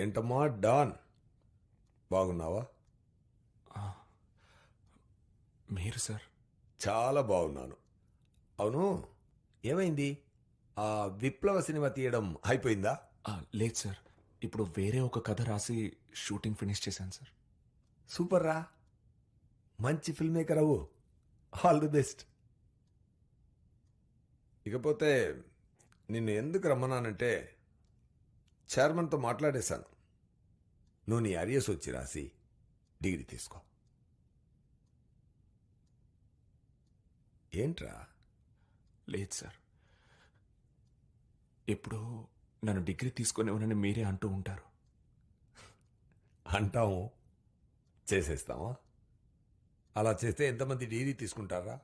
ఏంటమ్మా డాన్, బాగున్నావా? మీరు సార్? చాలా బాగున్నాను. అవును, ఏమైంది? ఆ విప్లవ సినిమా తీయడం అయిపోయిందా? లేదు సార్, ఇప్పుడు వేరే ఒక కథ రాసి షూటింగ్ ఫినిష్ చేశాను సార్. సూపర్ రా, మంచి ఫిల్మ్ మేకర్ అవ్వు. All the best. ఇకపోతే నిన్ను ఎందుకు రమ్మన్నానంటే చైర్మన్తో మాట్లాడేశాను. నువ్వు నీ అరియస్ వచ్చి రాసి డిగ్రీ తీసుకో. ఏంట్రా? లేదు సార్, ఎప్పుడో నన్ను డిగ్రీ తీసుకునేవనని మీరే అంటూ ఉంటారు. అంటాము, చేసేస్తామా? అలా చేస్తే ఎంతమంది డిగ్రీ తీసుకుంటారా?